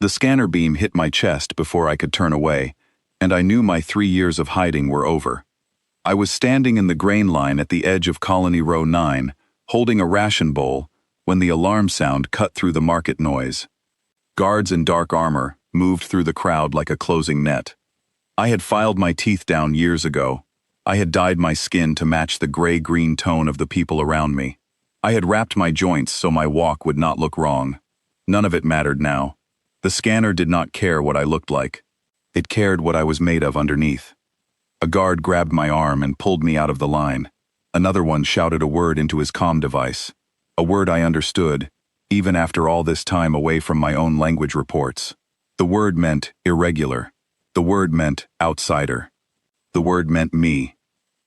The scanner beam hit my chest before I could turn away, and I knew my 3 years of hiding were over. I was standing in the grain line at the edge of Colony Row 9, holding a ration bowl, when the alarm sound cut through the market noise. Guards in dark armor moved through the crowd like a closing net. I had filed my teeth down years ago. I had dyed my skin to match the gray-green tone of the people around me. I had wrapped my joints so my walk would not look wrong. None of it mattered now. The scanner did not care what I looked like. It cared what I was made of underneath. A guard grabbed my arm and pulled me out of the line. Another one shouted a word into his comm device. A word I understood, even after all this time away from my own language reports. The word meant irregular. The word meant outsider. The word meant me.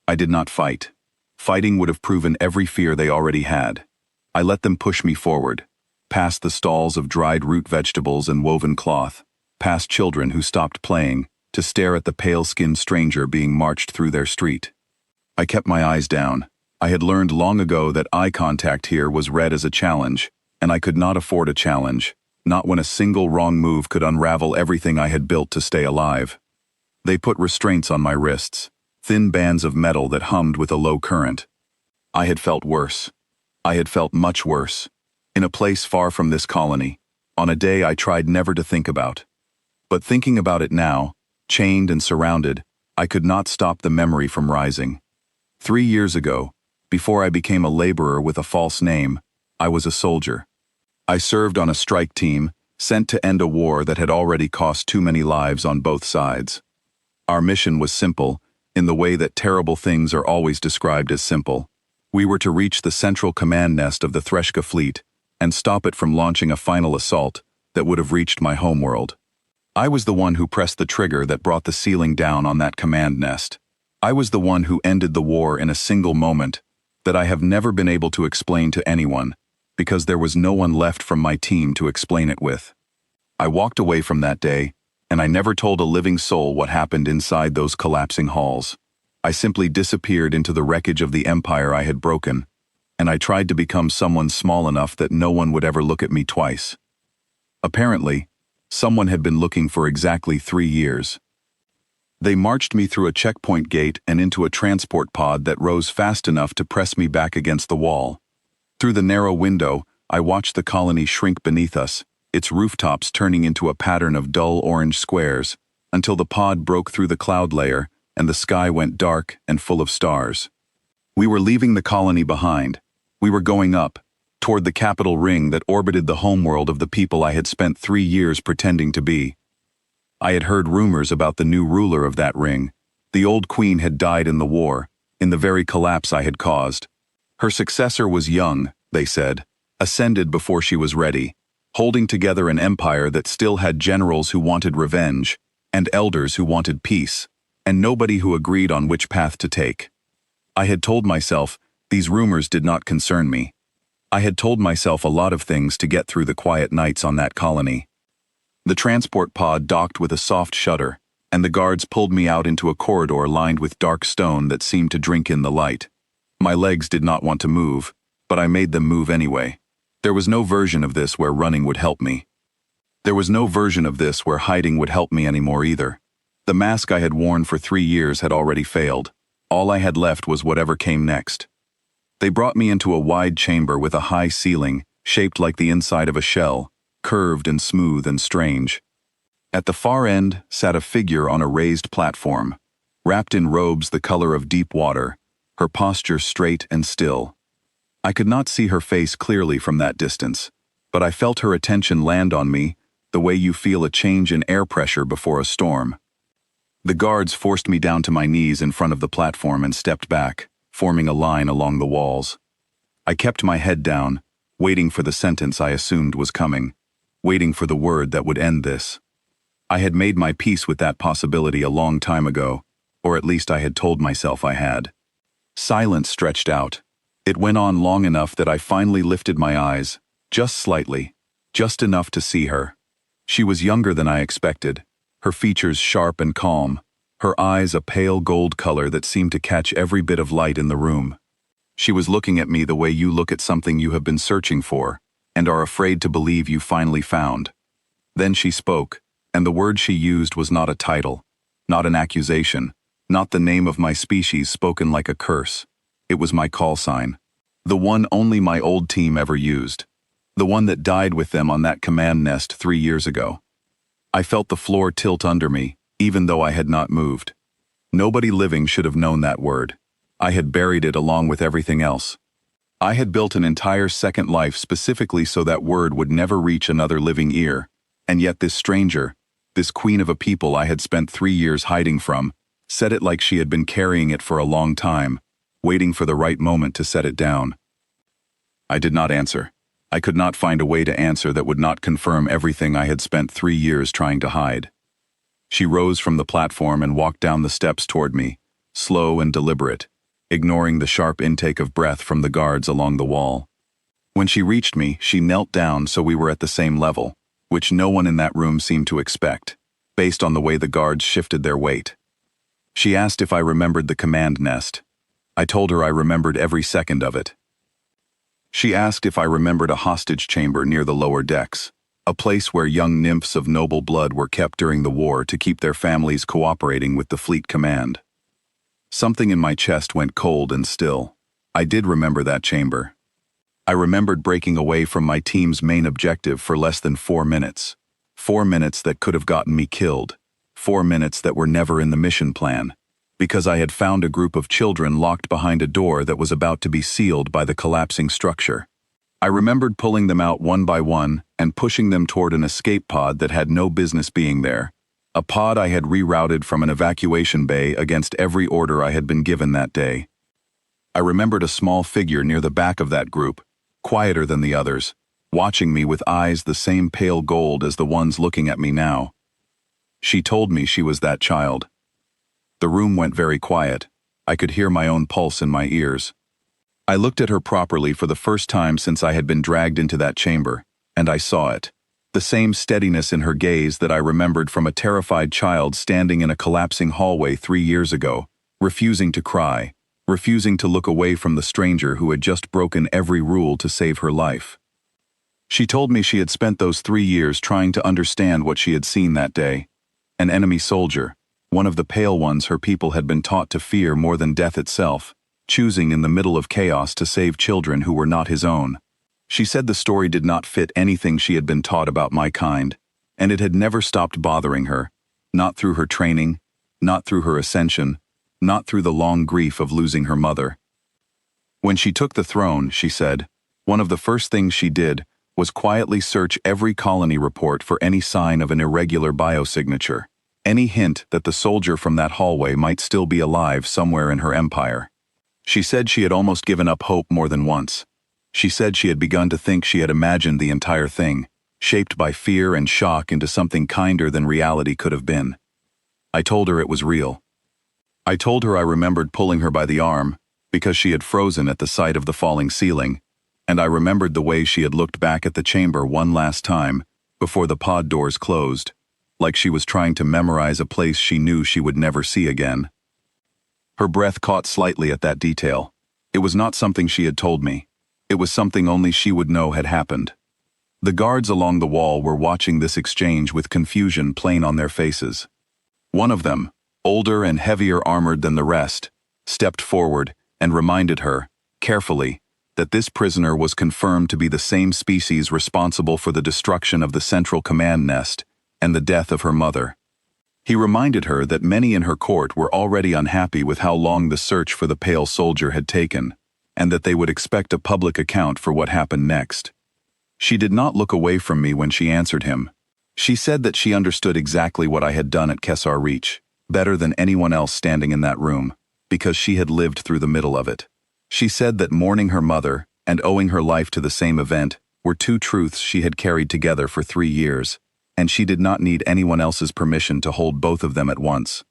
I did not fight. Fighting would have proven every fear they already had. I let them push me forward, past the stalls of dried root vegetables and woven cloth, past children who stopped playing, to stare at the pale-skinned stranger being marched through their street. I kept my eyes down. I had learned long ago that eye contact here was read as a challenge, and I could not afford a challenge, not when a single wrong move could unravel everything I had built to stay alive. They put restraints on my wrists, thin bands of metal that hummed with a low current. I had felt worse. I had felt much worse. In a place far from this colony, on a day I tried never to think about. But thinking about it now, chained and surrounded, I could not stop the memory from rising. 3 years ago, before I became a laborer with a false name, I was a soldier. I served on a strike team, sent to end a war that had already cost too many lives on both sides. Our mission was simple, in the way that terrible things are always described as simple. We were to reach the central command nest of the Threshka fleet and stop it from launching a final assault that would have reached my homeworld. I was the one who pressed the trigger that brought the ceiling down on that command nest. I was the one who ended the war in a single moment that I have never been able to explain to anyone, because there was no one left from my team to explain it with. I walked away from that day, and I never told a living soul what happened inside those collapsing halls. I simply disappeared into the wreckage of the empire I had broken, and I tried to become someone small enough that no one would ever look at me twice. Apparently, someone had been looking for exactly 3 years. They marched me through a checkpoint gate and into a transport pod that rose fast enough to press me back against the wall. Through the narrow window, I watched the colony shrink beneath us, its rooftops turning into a pattern of dull orange squares, until the pod broke through the cloud layer and the sky went dark and full of stars. We were leaving the colony behind. We were going up, toward the capital ring that orbited the homeworld of the people I had spent 3 years pretending to be. I had heard rumors about the new ruler of that ring. The old queen had died in the war, in the very collapse I had caused. Her successor was young, they said, ascended before she was ready, holding together an empire that still had generals who wanted revenge, and elders who wanted peace, and nobody who agreed on which path to take. I had told myself these rumors did not concern me. I had told myself a lot of things to get through the quiet nights on that colony. The transport pod docked with a soft shudder, and the guards pulled me out into a corridor lined with dark stone that seemed to drink in the light. My legs did not want to move, but I made them move anyway. There was no version of this where running would help me. There was no version of this where hiding would help me anymore either. The mask I had worn for 3 years had already failed. All I had left was whatever came next. They brought me into a wide chamber with a high ceiling, shaped like the inside of a shell, curved and smooth and strange. At the far end sat a figure on a raised platform, wrapped in robes the color of deep water, her posture straight and still. I could not see her face clearly from that distance, but I felt her attention land on me the way you feel a change in air pressure before a storm. The guards forced me down to my knees in front of the platform and stepped back, forming a line along the walls. I kept my head down, waiting for the sentence I assumed was coming, waiting for the word that would end this. I had made my peace with that possibility a long time ago, or at least I had told myself I had. Silence stretched out. It went on long enough that I finally lifted my eyes, just slightly, just enough to see her. She was younger than I expected, her features sharp and calm, her eyes a pale gold color that seemed to catch every bit of light in the room. She was looking at me the way you look at something you have been searching for, and are afraid to believe you finally found. Then she spoke, and the word she used was not a title, not an accusation, not the name of my species spoken like a curse. It was my call sign. The one only my old team ever used. The one that died with them on that command nest 3 years ago. I felt the floor tilt under me, even though I had not moved. Nobody living should have known that word. I had buried it along with everything else. I had built an entire second life specifically so that word would never reach another living ear, and yet this stranger, this queen of a people I had spent 3 years hiding from, said it like she had been carrying it for a long time, waiting for the right moment to set it down. I did not answer. I could not find a way to answer that would not confirm everything I had spent 3 years trying to hide. She rose from the platform and walked down the steps toward me, slow and deliberate, ignoring the sharp intake of breath from the guards along the wall. When she reached me, she knelt down so we were at the same level, which no one in that room seemed to expect, based on the way the guards shifted their weight. She asked if I remembered the command nest. I told her I remembered every second of it. She asked if I remembered a hostage chamber near the lower decks, a place where young nymphs of noble blood were kept during the war to keep their families cooperating with the fleet command. Something in my chest went cold and still. I did remember that chamber. I remembered breaking away from my team's main objective for less than 4 minutes. 4 minutes that could have gotten me killed. 4 minutes that were never in the mission plan, because I had found a group of children locked behind a door that was about to be sealed by the collapsing structure. I remembered pulling them out one by one and pushing them toward an escape pod that had no business being there, a pod I had rerouted from an evacuation bay against every order I had been given that day. I remembered a small figure near the back of that group, quieter than the others, watching me with eyes the same pale gold as the ones looking at me now. She told me she was that child. The room went very quiet. I could hear my own pulse in my ears. I looked at her properly for the first time since I had been dragged into that chamber, and I saw it. The same steadiness in her gaze that I remembered from a terrified child standing in a collapsing hallway 3 years ago, refusing to cry, refusing to look away from the stranger who had just broken every rule to save her life. She told me she had spent those 3 years trying to understand what she had seen that day. An enemy soldier, one of the pale ones her people had been taught to fear more than death itself, choosing in the middle of chaos to save children who were not his own. She said the story did not fit anything she had been taught about my kind, and it had never stopped bothering her, not through her training, not through her ascension, not through the long grief of losing her mother. When she took the throne, she said, one of the first things she did was quietly search every colony report for any sign of an irregular biosignature, any hint that the soldier from that hallway might still be alive somewhere in her empire. She said she had almost given up hope more than once. She said she had begun to think she had imagined the entire thing, shaped by fear and shock into something kinder than reality could have been. I told her it was real. I told her I remembered pulling her by the arm, because she had frozen at the sight of the falling ceiling, and I remembered the way she had looked back at the chamber one last time, before the pod doors closed, like she was trying to memorize a place she knew she would never see again. Her breath caught slightly at that detail. It was not something she had told me. It was something only she would know had happened. The guards along the wall were watching this exchange with confusion plain on their faces. One of them, older and heavier armored than the rest, stepped forward and reminded her, carefully, that this prisoner was confirmed to be the same species responsible for the destruction of the central command nest and the death of her mother. He reminded her that many in her court were already unhappy with how long the search for the pale soldier had taken, and that they would expect a public account for what happened next. She did not look away from me when she answered him. She said that she understood exactly what I had done at Kesar Reach, better than anyone else standing in that room, because she had lived through the middle of it. She said that mourning her mother and owing her life to the same event were two truths she had carried together for 3 years, and she did not need anyone else's permission to hold both of them at once.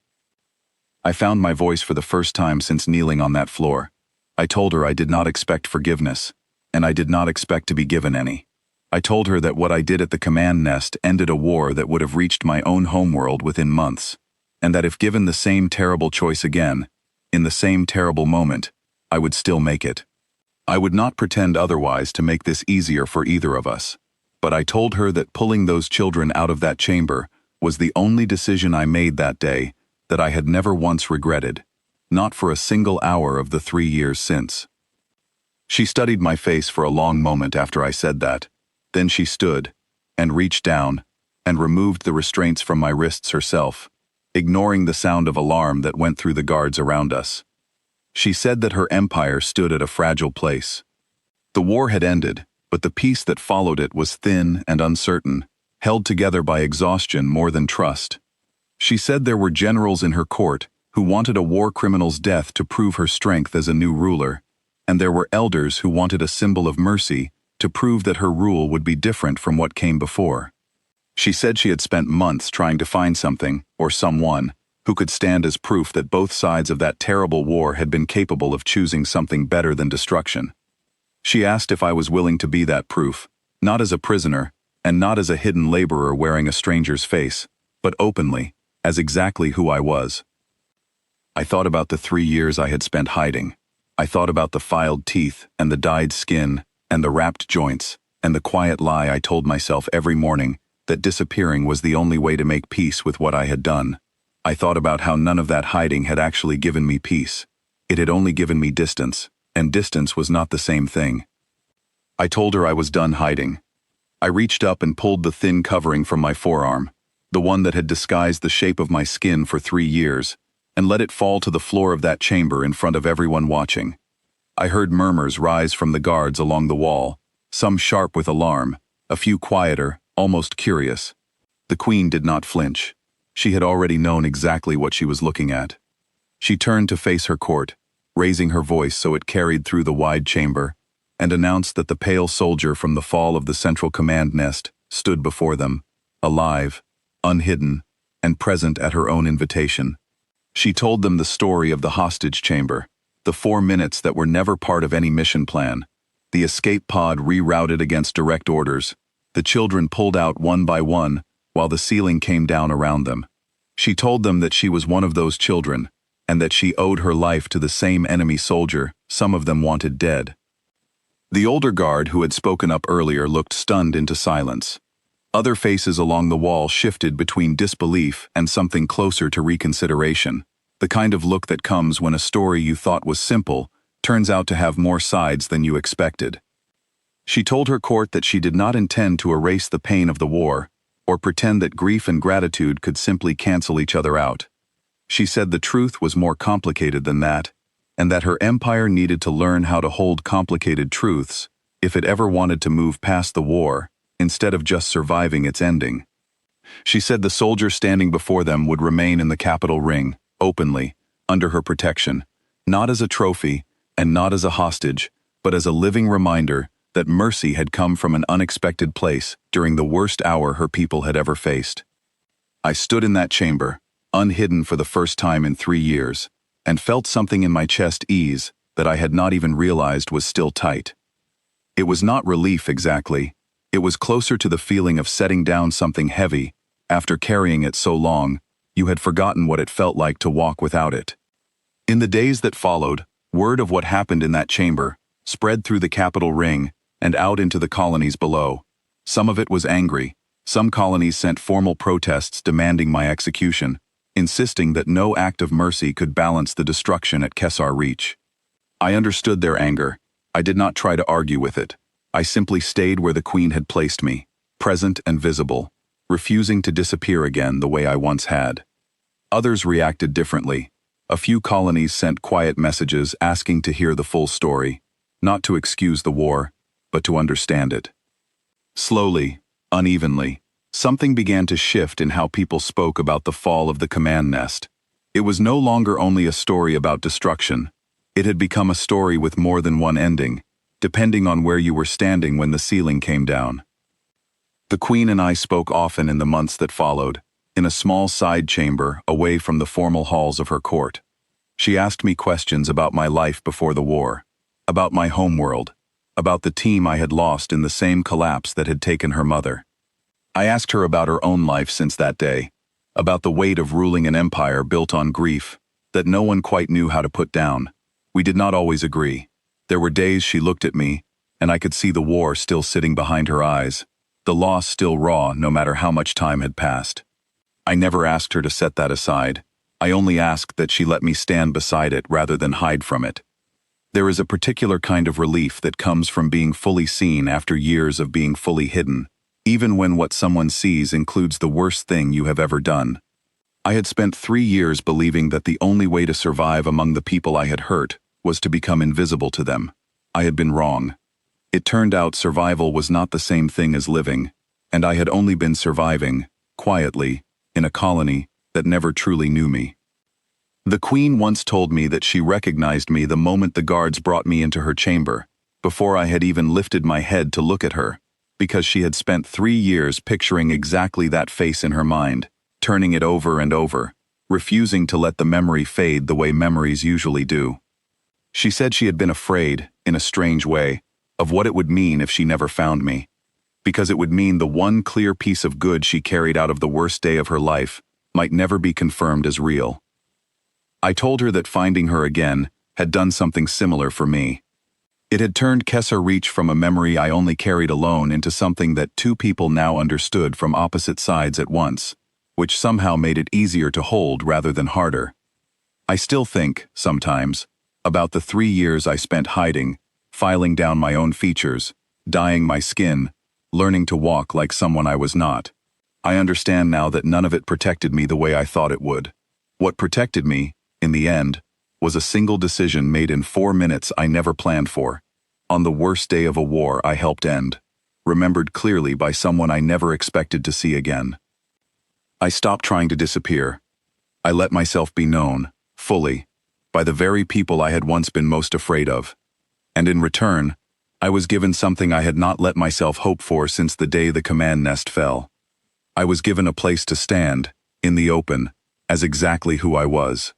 I found my voice for the first time since kneeling on that floor. I told her I did not expect forgiveness, and I did not expect to be given any. I told her that what I did at the command nest ended a war that would have reached my own homeworld within months, and that if given the same terrible choice again, in the same terrible moment, I would still make it. I would not pretend otherwise to make this easier for either of us. but I told her that pulling those children out of that chamber was the only decision I made that day that I had never once regretted, not for a single hour of the 3 years since. She studied my face for a long moment after I said that. Then she stood and reached down and removed the restraints from my wrists herself, ignoring the sound of alarm that went through the guards around us. She said that her empire stood at a fragile place. The war had ended, but the peace that followed it was thin and uncertain, held together by exhaustion more than trust. She said there were generals in her court who wanted a war criminal's death to prove her strength as a new ruler, and there were elders who wanted a symbol of mercy to prove that her rule would be different from what came before. She said she had spent months trying to find something, or someone, who could stand as proof that both sides of that terrible war had been capable of choosing something better than destruction. She asked if I was willing to be that proof, not as a prisoner, and not as a hidden laborer wearing a stranger's face, but openly, as exactly who I was. I thought about the 3 years I had spent hiding. I thought about the filed teeth, and the dyed skin, and the wrapped joints, and the quiet lie I told myself every morning that disappearing was the only way to make peace with what I had done. I thought about how none of that hiding had actually given me peace. It had only given me distance, and distance was not the same thing. I told her I was done hiding. I reached up and pulled the thin covering from my forearm, the one that had disguised the shape of my skin for 3 years, and let it fall to the floor of that chamber in front of everyone watching. I heard murmurs rise from the guards along the wall, some sharp with alarm, a few quieter, almost curious. The queen did not flinch. She had already known exactly what she was looking at. She turned to face her court, raising her voice so it carried through the wide chamber, and announced that the pale soldier from the fall of the central command nest stood before them, alive, unhidden, and present at her own invitation. She told them the story of the hostage chamber, the 4 minutes that were never part of any mission plan, the escape pod rerouted against direct orders, the children pulled out one by one while the ceiling came down around them. She told them that she was one of those children, and that she owed her life to the same enemy soldier some of them wanted dead. The older guard who had spoken up earlier looked stunned into silence. Other faces along the wall shifted between disbelief and something closer to reconsideration, the kind of look that comes when a story you thought was simple turns out to have more sides than you expected. She told her court that she did not intend to erase the pain of the war, or pretend that grief and gratitude could simply cancel each other out. She said the truth was more complicated than that, and that her empire needed to learn how to hold complicated truths if it ever wanted to move past the war, instead of just surviving its ending. She said the soldier standing before them would remain in the capital ring, openly, under her protection, not as a trophy and not as a hostage, but as a living reminder that mercy had come from an unexpected place during the worst hour her people had ever faced. I stood in that chamber, unhidden for the first time in 3 years, and felt something in my chest ease that I had not even realized was still tight. It was not relief exactly. It was closer to the feeling of setting down something heavy. After carrying it so long, you had forgotten what it felt like to walk without it. In the days that followed, word of what happened in that chamber spread through the capital ring and out into the colonies below. Some of it was angry. Some colonies sent formal protests demanding my execution, insisting that no act of mercy could balance the destruction at Kesar Reach. I understood their anger. I did not try to argue with it. I simply stayed where the queen had placed me, present and visible, refusing to disappear again the way I once had. Others reacted differently. A few colonies sent quiet messages asking to hear the full story, not to excuse the war, but to understand it. Slowly, unevenly, something began to shift in how people spoke about the fall of the command nest. It was no longer only a story about destruction. It had become a story with more than one ending, depending on where you were standing when the ceiling came down. The Queen and I spoke often in the months that followed, in a small side chamber away from the formal halls of her court. She asked me questions about my life before the war, about my homeworld, about the team I had lost in the same collapse that had taken her mother. I asked her about her own life since that day, about the weight of ruling an empire built on grief that no one quite knew how to put down. We did not always agree. There were days she looked at me, and I could see the war still sitting behind her eyes. the loss still raw no matter how much time had passed. I never asked her to set that aside. I only asked that she let me stand beside it rather than hide from it. There is a particular kind of relief that comes from being fully seen after years of being fully hidden, even when what someone sees includes the worst thing you have ever done. I had spent 3 years believing that the only way to survive among the people I had hurt was to become invisible to them. I had been wrong. It turned out survival was not the same thing as living, and I had only been surviving, quietly, in a colony that never truly knew me. The Queen once told me that she recognized me the moment the guards brought me into her chamber, before I had even lifted my head to look at her, because she had spent 3 years picturing exactly that face in her mind, turning it over and over, refusing to let the memory fade the way memories usually do. She said she had been afraid, in a strange way, of what it would mean if she never found me, because it would mean the one clear piece of good she carried out of the worst day of her life might never be confirmed as real. I told her that finding her again had done something similar for me. It had turned Kessar Reach from a memory I only carried alone into something that 2 people now understood from opposite sides at once, which somehow made it easier to hold rather than harder. I still think, sometimes, about the 3 years I spent hiding, filing down my own features, dyeing my skin, learning to walk like someone I was not. I understand now that none of it protected me the way I thought it would. What protected me, in the end, was a single decision made in 4 minutes I never planned for, on the worst day of a war I helped end, remembered clearly by someone I never expected to see again. I stopped trying to disappear. I let myself be known, fully, by the very people I had once been most afraid of. And in return, I was given something I had not let myself hope for since the day the command nest fell. I was given a place to stand, in the open, as exactly who I was.